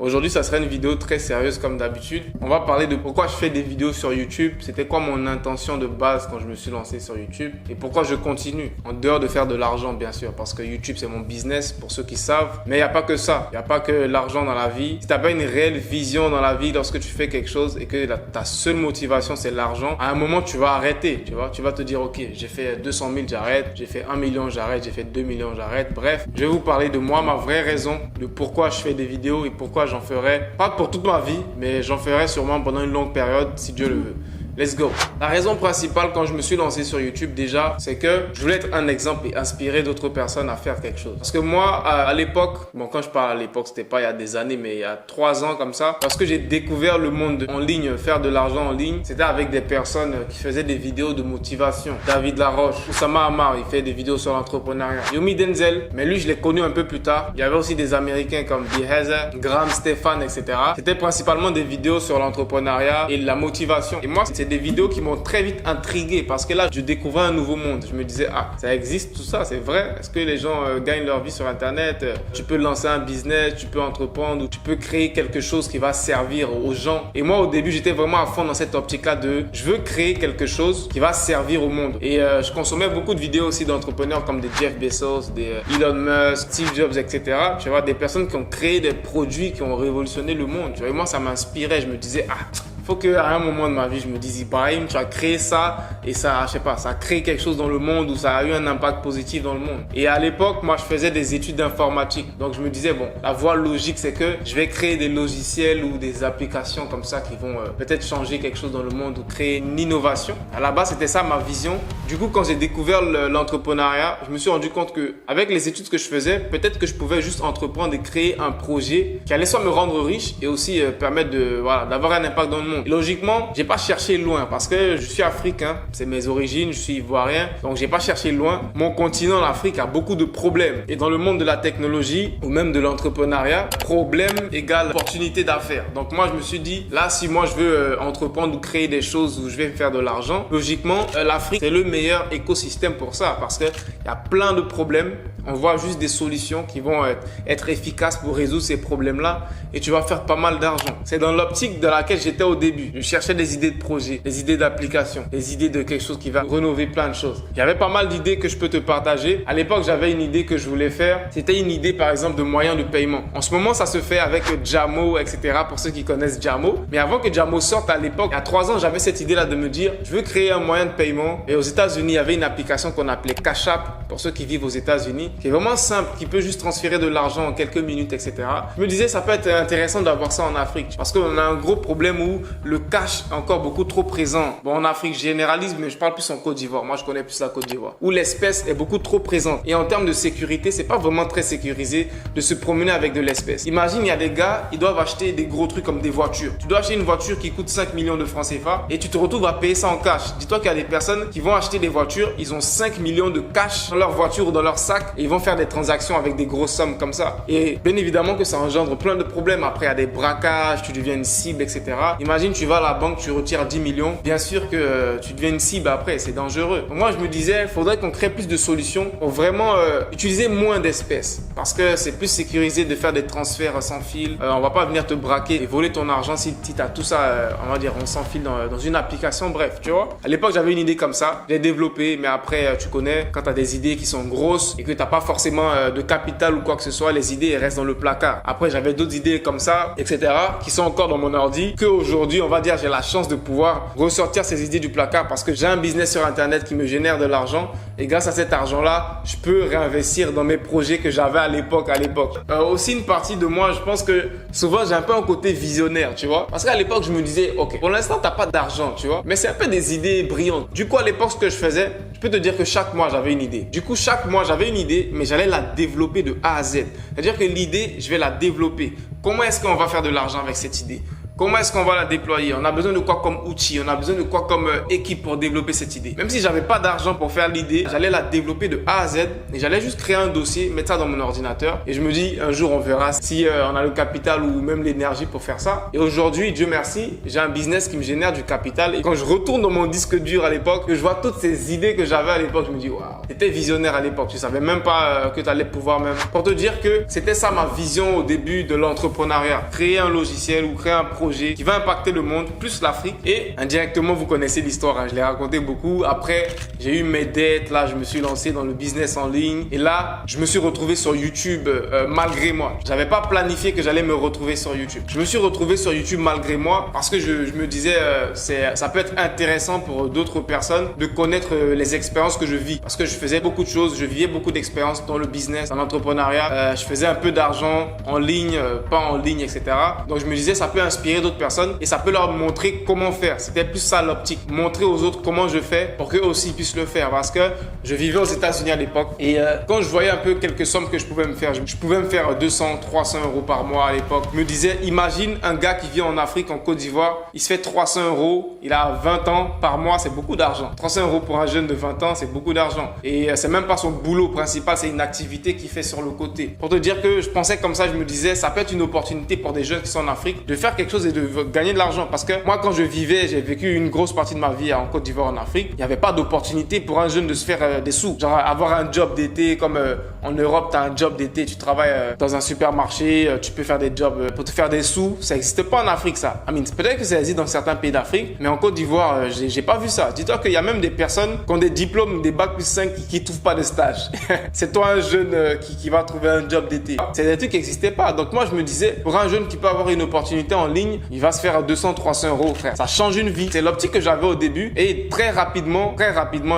Aujourd'hui, ça sera une vidéo très sérieuse comme d'habitude. On va parler de pourquoi je fais des vidéos sur YouTube. C'était quoi mon intention de base quand je me suis lancé sur YouTube et pourquoi je continue. En dehors de faire de l'argent, bien sûr, parce que YouTube, c'est mon business pour ceux qui savent. Mais il n'y a pas que ça. Il n'y a pas que l'argent dans la vie. Si tu n'as pas une réelle vision dans la vie lorsque tu fais quelque chose et que ta seule motivation, c'est l'argent, à un moment, tu vas arrêter. Tu vas te dire, ok, j'ai fait 200 000, j'arrête. J'ai fait 1 million, j'arrête. J'ai fait 2 millions, j'arrête. Bref, je vais vous parler de moi, ma vraie raison de pourquoi je fais des vidéos et pourquoi j'en ferai, pas pour toute ma vie, mais j'en ferai sûrement pendant une longue période si Dieu le veut. Let's go. La raison principale quand je me suis lancé sur YouTube déjà, c'est que je voulais être un exemple et inspirer d'autres personnes à faire quelque chose. Parce que moi, à l'époque, bon quand je parle à l'époque, c'était pas il y a des années, mais il y a 3 ans comme ça, parce que j'ai découvert le monde en ligne, faire de l'argent en ligne, c'était avec des personnes qui faisaient des vidéos de motivation. David Laroche, Oussama Hamar, il fait des vidéos sur l'entrepreneuriat. Yomi Denzel, mais lui je l'ai connu un peu plus tard. Il y avait aussi des Américains comme Behazer, Graham Stephan, etc. C'était principalement des vidéos sur l'entrepreneuriat et la motivation. Et moi, c'est des vidéos qui m'ont très vite intrigué parce que là, je découvrais un nouveau monde. Je me disais, ah, ça existe tout ça, c'est vrai. Est-ce que les gens gagnent leur vie sur Internet? Tu peux lancer un business, tu peux entreprendre ou tu peux créer quelque chose qui va servir aux gens. Et moi, au début, j'étais vraiment à fond dans cette optique-là de je veux créer quelque chose qui va servir au monde. Et je consommais beaucoup de vidéos aussi d'entrepreneurs comme des Jeff Bezos, des Elon Musk, Steve Jobs, etc. Tu vois, des personnes qui ont créé des produits qui ont révolutionné le monde. Tu vois, et moi, ça m'inspirait. Je me disais, ah, faut qu'à un moment de ma vie, je me dise, Ibrahim, tu as créé ça et ça, je sais pas, ça a créé quelque chose dans le monde ou ça a eu un impact positif dans le monde. Et à l'époque, moi, je faisais des études d'informatique. Donc, je me disais, bon, la voie logique, c'est que je vais créer des logiciels ou des applications comme ça qui vont peut-être changer quelque chose dans le monde ou créer une innovation. À la base, c'était ça ma vision. Du coup, quand j'ai découvert l'entrepreneuriat, je me suis rendu compte que avec les études que je faisais, peut-être que je pouvais juste entreprendre et créer un projet qui allait soit me rendre riche et aussi permettre d'avoir un impact dans le monde. Et logiquement, j'ai pas cherché loin parce que je suis africain, c'est mes origines, je suis ivoirien, donc j'ai pas cherché loin. Mon continent, l'Afrique, a beaucoup de problèmes. Et dans le monde de la technologie ou même de l'entrepreneuriat, problème égale opportunité d'affaires. Donc moi, je me suis dit, là, si moi je veux entreprendre ou créer des choses où je vais faire de l'argent, logiquement, l'Afrique, c'est le meilleur écosystème pour ça parce qu'il y a plein de problèmes. On voit juste des solutions qui vont être efficaces pour résoudre ces problèmes-là et tu vas faire pas mal d'argent. C'est dans l'optique dans laquelle j'étais au début. Je cherchais des idées de projets, des idées d'application, des idées de quelque chose qui va rénover plein de choses. J'avais pas mal d'idées que je peux te partager. À l'époque, j'avais une idée que je voulais faire. C'était une idée, par exemple, de moyens de paiement. En ce moment, ça se fait avec Jamo, etc. pour ceux qui connaissent Jamo. Mais avant que Jamo sorte à l'époque, il y a 3 ans, j'avais cette idée-là de me dire, je veux créer un moyen de paiement. Et aux États-Unis, il y avait une application qu'on appelait Cash App pour ceux qui vivent aux États-Unis, qui est vraiment simple, qui peut juste transférer de l'argent en quelques minutes, etc. Je me disais, ça peut être intéressant d'avoir ça en Afrique parce qu'on a un gros problème où le cash est encore beaucoup trop présent. Bon, en Afrique, je généralise, mais je parle plus en Côte d'Ivoire. Moi, je connais plus la Côte d'Ivoire où l'espèce est beaucoup trop présente. Et en termes de sécurité, c'est pas vraiment très sécurisé de se promener avec de l'espèce. Imagine, il y a des gars, ils doivent acheter des gros trucs comme des voitures. Tu dois acheter une voiture qui coûte 5 millions de francs CFA et tu te retrouves à payer ça en cash. Dis-toi qu'il y a des personnes qui vont acheter des voitures, ils ont 5 millions de cash dans leur voiture ou dans leur sac et ils vont faire des transactions avec des grosses sommes comme ça. Et bien évidemment que ça engendre plein de problèmes. Après, il y a des braquages, tu deviens une cible, etc. Imagine, tu vas à la banque, tu retires 10 millions. Bien sûr que tu deviens une cible après, c'est dangereux. Donc moi, je me disais, il faudrait qu'on crée plus de solutions pour vraiment utiliser moins d'espèces. Parce que c'est plus sécurisé de faire des transferts sans fil. On va pas venir te braquer et voler ton argent si tu as tout ça, on va dire, on sans fil dans une application. Bref, tu vois. À l'époque, j'avais une idée comme ça. Je l'ai développée, mais après, tu connais, quand tu as des idées qui sont grosses et que tu n'as pas forcément de capital ou quoi que ce soit, les idées elles restent dans le placard. Après, j'avais d'autres idées comme ça, etc. qui sont encore dans mon ordi, qu'aujourd'hui, on va dire, j'ai la chance de pouvoir ressortir ces idées du placard parce que j'ai un business sur Internet qui me génère de l'argent et grâce à cet argent-là, je peux réinvestir dans mes projets que j'avais à l'époque. Aussi, une partie de moi, je pense que souvent, j'ai un peu un côté visionnaire, tu vois. Parce qu'à l'époque, je me disais, ok, pour l'instant, t'as pas d'argent, tu vois, mais c'est un peu des idées brillantes. Du coup, à l'époque, ce que je faisais, je peux te dire que chaque mois, j'avais une idée. Du coup, chaque mois, j'avais une idée, mais j'allais la développer de A à Z. C'est-à-dire que l'idée, je vais la développer. Comment est-ce qu'on va faire de l'argent avec cette idée? Comment est-ce qu'on va la déployer? On a besoin de quoi comme outil? On a besoin de quoi comme équipe pour développer cette idée? Même si j'avais pas d'argent pour faire l'idée, j'allais la développer de A à Z et j'allais juste créer un dossier, mettre ça dans mon ordinateur et je me dis un jour on verra si on a le capital ou même l'énergie pour faire ça. Et aujourd'hui, Dieu merci, j'ai un business qui me génère du capital et quand je retourne dans mon disque dur à l'époque, que je vois toutes ces idées que j'avais à l'époque, je me dis waouh, t'étais visionnaire à l'époque, tu savais même pas que tu allais pouvoir même. Pour te dire que c'était ça ma vision au début de l'entrepreneuriat, créer un logiciel ou créer un projet qui va impacter le monde, plus l'Afrique. Et indirectement, vous connaissez l'histoire, hein, je l'ai raconté beaucoup. Après, j'ai eu mes dettes, là je me suis lancé dans le business en ligne et là je me suis retrouvé sur YouTube malgré moi. J'avais pas planifié que j'allais me retrouver sur YouTube. Je me suis retrouvé sur YouTube malgré moi parce que je me disais ça peut être intéressant pour d'autres personnes de connaître les expériences que je vis parce que je faisais beaucoup de choses, je vivais beaucoup d'expériences dans le business, dans l'entrepreneuriat. Je faisais un peu d'argent en ligne, pas en ligne, etc. Donc je me disais ça peut inspirer d'autres personnes et ça peut leur montrer comment faire. C'était plus ça l'optique, montrer aux autres comment je fais pour qu'eux aussi puissent le faire parce que je vivais aux États-Unis à l'époque et quand je voyais un peu quelques sommes que je pouvais me faire, je pouvais me faire 200, 300 euros par mois à l'époque. Je me disais, imagine un gars qui vit en Afrique, en Côte d'Ivoire, il se fait 300 euros, il a 20 ans par mois, c'est beaucoup d'argent. 300 euros pour un jeune de 20 ans, c'est beaucoup d'argent. Et c'est même pas son boulot principal, c'est une activité qu'il fait sur le côté. Pour te dire que je pensais comme ça, je me disais, ça peut être une opportunité pour des jeunes qui sont en Afrique de faire quelque chose et de gagner de l'argent. Parce que moi, quand je vivais, j'ai vécu une grosse partie de ma vie en Côte d'Ivoire, en Afrique, il n'y avait pas d'opportunité pour un jeune de se faire des sous. Genre avoir un job d'été, comme en Europe, tu as un job d'été, tu travailles dans un supermarché, tu peux faire des jobs pour te faire des sous. Ça n'existe pas en Afrique, ça. Peut-être que ça existe dans certains pays d'Afrique, mais en Côte d'Ivoire, j'ai pas vu ça. Dis-toi qu'il y a même des personnes qui ont des diplômes, des bacs plus 5 qui trouvent pas de stage. C'est toi un jeune qui va trouver un job d'été. C'est des trucs qui n'existaient pas. Donc moi, je me disais, pour un jeune qui peut avoir une opportunité en ligne, il va se faire 200, 300 euros, frère. Ça change une vie. C'est l'optique que j'avais au début et très rapidement,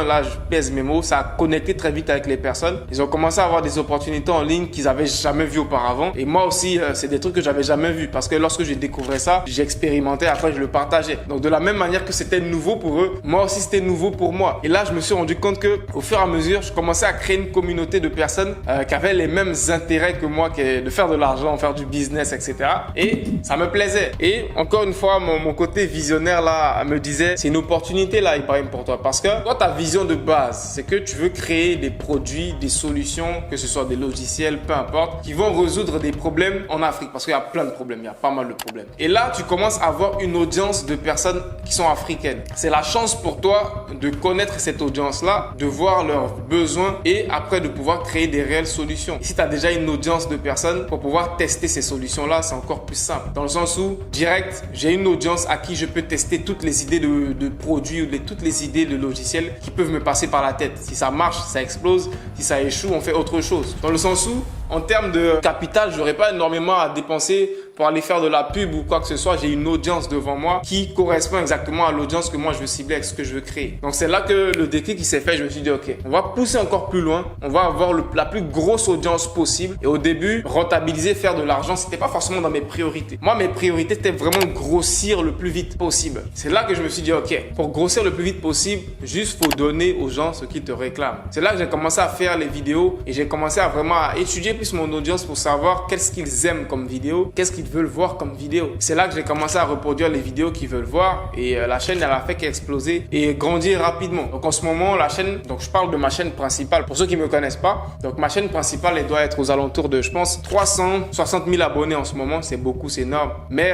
là, je pèse mes mots, ça a connecté très vite avec les personnes. Ils ont commencé à avoir des opportunités en ligne qu'ils avaient jamais vues auparavant. Et moi aussi, c'est des trucs que j'avais jamais vus parce que lorsque j'ai découvert ça, j'ai expérimenté, après je le partageais. Donc de la même manière que c'était nouveau pour eux, moi aussi c'était nouveau pour moi. Et là, je me suis rendu compte que au fur et à mesure, je commençais à créer une communauté de personnes qui avaient les mêmes intérêts que moi, de faire de l'argent, faire du business, etc. Et ça me plaisait. Et encore une fois, mon côté visionnaire là me disait, c'est une opportunité là, Ibrahim, pour toi. Parce que toi, ta vision de base, c'est que tu veux créer des produits, des solutions, que ce soit des logiciels, peu importe, qui vont résoudre des problèmes en Afrique. Parce qu'il y a plein de problèmes, il y a pas mal de problèmes. Et là, tu commences à avoir une audience de personnes qui sont africaines. C'est la chance pour toi de connaître cette audience-là, de voir leurs besoins et après de pouvoir créer des réelles solutions. Et si tu as déjà une audience de personnes, pour pouvoir tester ces solutions-là, c'est encore plus simple. Dans le sens où, direct, j'ai une audience à qui je peux tester toutes les idées de produits ou toutes les idées de logiciels qui peuvent me passer par la tête. Si ça marche, ça explose. Si ça échoue, on fait autre chose. Dans le sens où, en termes de capital, je n'aurais pas énormément à dépenser pour aller faire de la pub ou quoi que ce soit. J'ai une audience devant moi qui correspond exactement à l'audience que moi je veux cibler avec ce que je veux créer. Donc c'est là que le déclic qui s'est fait. Je me suis dit ok, on va pousser encore plus loin. On va avoir la plus grosse audience possible. Et au début, rentabiliser, faire de l'argent, c'était pas forcément dans mes priorités. Moi, mes priorités c'était vraiment grossir le plus vite possible. C'est là que je me suis dit ok, pour grossir le plus vite possible, juste faut donner aux gens ce qu'ils te réclament. C'est là que j'ai commencé à faire les vidéos et j'ai commencé à vraiment étudier plus mon audience pour savoir qu'est-ce qu'ils aiment comme vidéo, qu'est-ce qu'ils veulent voir comme vidéo. C'est là que j'ai commencé à reproduire les vidéos qu'ils veulent voir et la chaîne elle a fait qu'exploser et grandir rapidement. Donc en ce moment la chaîne, donc je parle de ma chaîne principale pour ceux qui me connaissent pas. Donc ma chaîne principale elle doit être aux alentours de je pense 360 000 abonnés en ce moment. C'est beaucoup, c'est énorme. Mais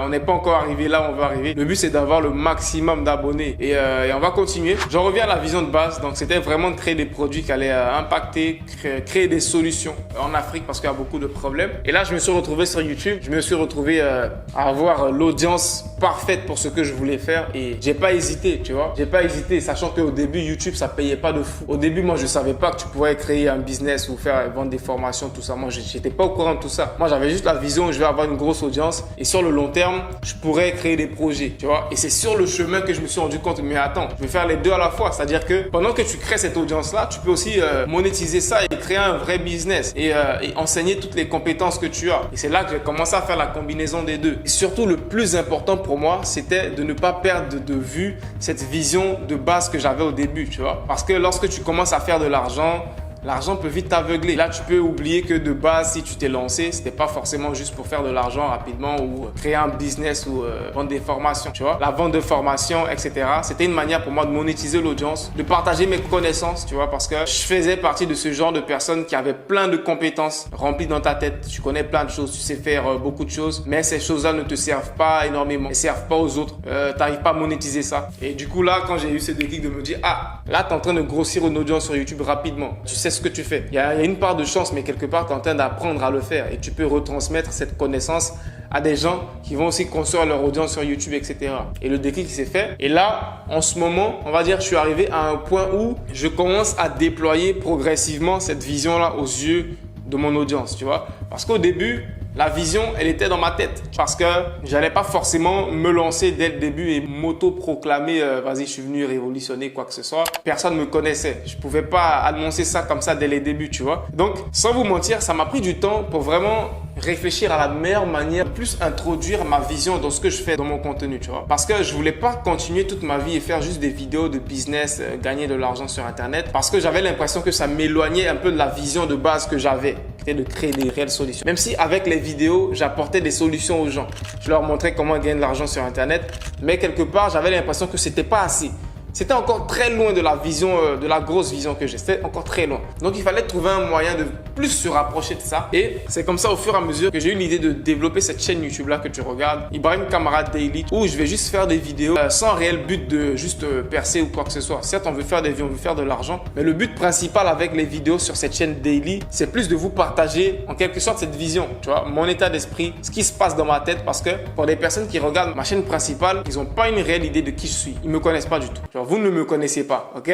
on n'est pas encore arrivé là où on veut arriver. Le but c'est d'avoir le maximum d'abonnés et on va continuer. J'en reviens à la vision de base. Donc c'était vraiment de créer des produits qui allaient impacter, créer des solutions en Afrique parce qu'il y a beaucoup de problèmes. Et là, je me suis retrouvé sur YouTube. Je me suis retrouvé à avoir l'audience parfaite pour ce que je voulais faire et j'ai pas hésité, tu vois. J'ai pas hésité, sachant qu'au début, YouTube, ça payait pas de fou. Au début, moi, je savais pas que tu pourrais créer un business ou vendre des formations, tout ça. Moi, j'étais pas au courant de tout ça. Moi, j'avais juste la vision où je vais avoir une grosse audience et sur le long terme, je pourrais créer des projets, tu vois. Et c'est sur le chemin que je me suis rendu compte, mais attends, je vais faire les deux à la fois. C'est-à-dire que pendant que tu crées cette audience-là, tu peux aussi monétiser ça et créer un vrai business et enseigner toutes les compétences que tu as. Et c'est là que j'ai commencé à faire la combinaison des deux. Et surtout, le plus important pour moi, c'était de ne pas perdre de vue cette vision de base que j'avais au début, tu vois. Parce que lorsque tu commences à faire de l'argent, l'argent peut vite t'aveugler. Là, tu peux oublier que de base, si tu t'es lancé, c'était pas forcément juste pour faire de l'argent rapidement ou créer un business ou vendre des formations, tu vois. La vente de formations, etc. C'était une manière pour moi de monétiser l'audience, de partager mes connaissances, tu vois, parce que je faisais partie de ce genre de personnes qui avaient plein de compétences remplies dans ta tête. Tu connais plein de choses, tu sais faire beaucoup de choses, mais ces choses-là ne te servent pas énormément, ne servent pas aux autres. T'arrives pas à monétiser ça. Et du coup, là, quand j'ai eu ce déclic de me dire, ah, là, tu es en train de grossir une audience sur YouTube rapidement. Tu sais ce que tu fais. Il y a une part de chance, mais quelque part, tu es en train d'apprendre à le faire. Et tu peux retransmettre cette connaissance à des gens qui vont aussi construire leur audience sur YouTube, etc. Et le déclic s'est fait. Et là, en ce moment, on va dire, je suis arrivé à un point où je commence à déployer progressivement cette vision-là aux yeux de mon audience, tu vois. Parce qu'au début, la vision, elle était dans ma tête parce que j'allais pas forcément me lancer dès le début et m'auto-proclamer vas-y, je suis venu révolutionner quoi que ce soit. Personne me connaissait. Je pouvais pas annoncer ça comme ça dès les débuts, tu vois. Donc, sans vous mentir, ça m'a pris du temps pour vraiment réfléchir à la meilleure manière de plus introduire ma vision dans ce que je fais dans mon contenu, tu vois. Parce que je voulais pas continuer toute ma vie et faire juste des vidéos de business, gagner de l'argent sur Internet parce que j'avais l'impression que ça m'éloignait un peu de la vision de base que j'avais, qui était de créer des réelles solutions. Même si avec les vidéos, j'apportais des solutions aux gens. Je leur montrais comment gagner de l'argent sur Internet, mais quelque part, j'avais l'impression que c'était pas assez. C'était encore très loin de la vision, de la grosse vision que j'ai. C'était encore très loin. Donc, il fallait trouver un moyen de plus se rapprocher de ça. Et c'est comme ça, au fur et à mesure, que j'ai eu l'idée de développer cette chaîne YouTube-là que tu regardes, Ibrahim Kamara Daily, où je vais juste faire des vidéos sans réel but de juste percer ou quoi que ce soit. Certes, on veut faire des vues, on veut faire de l'argent, mais le but principal avec les vidéos sur cette chaîne Daily, c'est plus de vous partager en quelque sorte cette vision, tu vois, mon état d'esprit, ce qui se passe dans ma tête, parce que pour des personnes qui regardent ma chaîne principale, ils n'ont pas une réelle idée de qui je suis. Ils ne me connaissent pas du tout. Vous ne me connaissez pas, ok?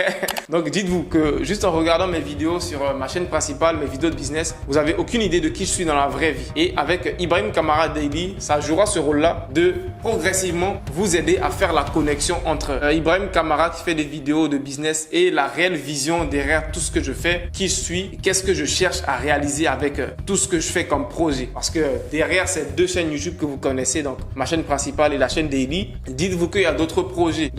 Donc dites-vous que juste en regardant mes vidéos sur ma chaîne principale, mes vidéos de business, vous n'avez aucune idée de qui je suis dans la vraie vie. Et avec Ibrahim Kamara Daily, ça jouera ce rôle-là de progressivement vous aider à faire la connexion entre Ibrahim Kamara qui fait des vidéos de business et la réelle vision derrière tout ce que je fais, qui je suis, qu'est-ce que je cherche à réaliser avec tout ce que je fais comme projet. Parce que derrière ces deux chaînes YouTube que vous connaissez, donc ma chaîne principale et la chaîne Daily, dites-vous qu'il y a d'autres projets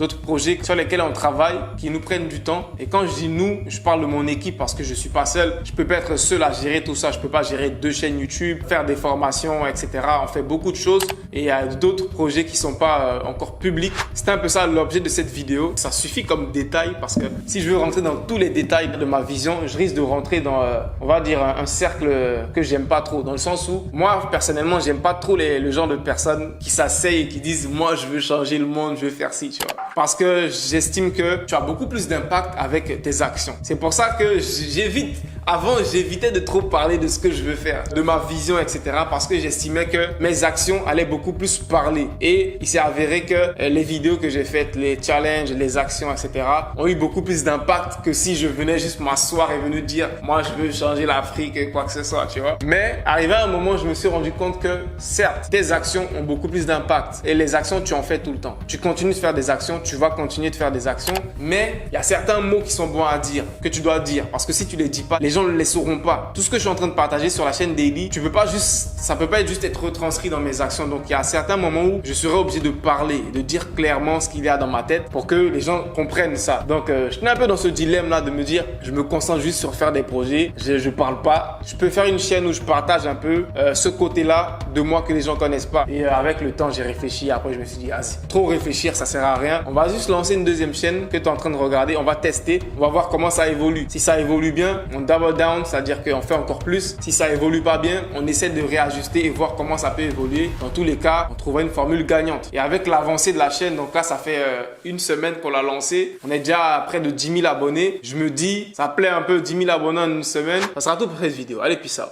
sur lesquels on travaille, qui nous prennent du temps. Et quand je dis nous, je parle de mon équipe parce que je suis pas seul. Je peux pas être seul à gérer tout ça. Je peux pas gérer deux chaînes YouTube, faire des formations, etc. On fait beaucoup de choses et il y a d'autres projets qui sont pas encore publics. C'est un peu ça l'objet de cette vidéo. Ça suffit comme détail parce que si je veux rentrer dans tous les détails de ma vision, je risque de rentrer dans, on va dire, un cercle que j'aime pas trop. Dans le sens où, moi, personnellement, j'aime pas trop le genre de personnes qui s'asseyent et qui disent, moi, je veux changer le monde, je veux faire ci, tu vois. Parce que j'estime que tu as beaucoup plus d'impact avec tes actions. C'est pour ça que j'évite. Avant, j'évitais de trop parler de ce que je veux faire, de ma vision, etc. Parce que j'estimais que mes actions allaient beaucoup plus parler. Et il s'est avéré que les vidéos que j'ai faites, les challenges, les actions, etc. ont eu beaucoup plus d'impact que si je venais juste m'asseoir et venir dire « Moi, je veux changer l'Afrique, quoi que ce soit, tu vois. » Mais arrivé à un moment, je me suis rendu compte que certes, tes actions ont beaucoup plus d'impact. Et les actions, tu en fais tout le temps. Tu continues de faire des actions, tu vas continuer de faire des actions. Mais il y a certains mots qui sont bons à dire, que tu dois dire. Parce que si tu les dis pas, les gens ne les sauront pas. Tout ce que je suis en train de partager sur la chaîne Daily, ça peut pas juste être retranscrit dans mes actions. Donc il y a certains moments où je serai obligé de parler, de dire clairement ce qu'il y a dans ma tête pour que les gens comprennent ça. Donc je suis un peu dans ce dilemme là de me dire, je me concentre juste sur faire des projets, je parle pas. Je peux faire une chaîne où je partage un peu ce côté-là de moi que les gens connaissent pas. Et avec le temps, j'ai réfléchi. Après, je me suis dit, ah, trop réfléchir, ça sert à rien. On va juste lancer une deuxième chaîne que tu es en train de regarder. On va tester, on va voir comment ça évolue. Si ça évolue bien, on double down, c'est-à-dire qu'on fait encore plus. Si ça évolue pas bien, on essaie de réajuster et voir comment ça peut évoluer. Dans tous les cas, on trouvera une formule gagnante. Et avec l'avancée de la chaîne, donc là, ça fait une semaine qu'on l'a lancée. On est déjà à près de 10 000 abonnés. Je me dis, ça plaît un peu, 10 000 abonnés en une semaine. Ça sera tout pour cette vidéo. Allez, peace out.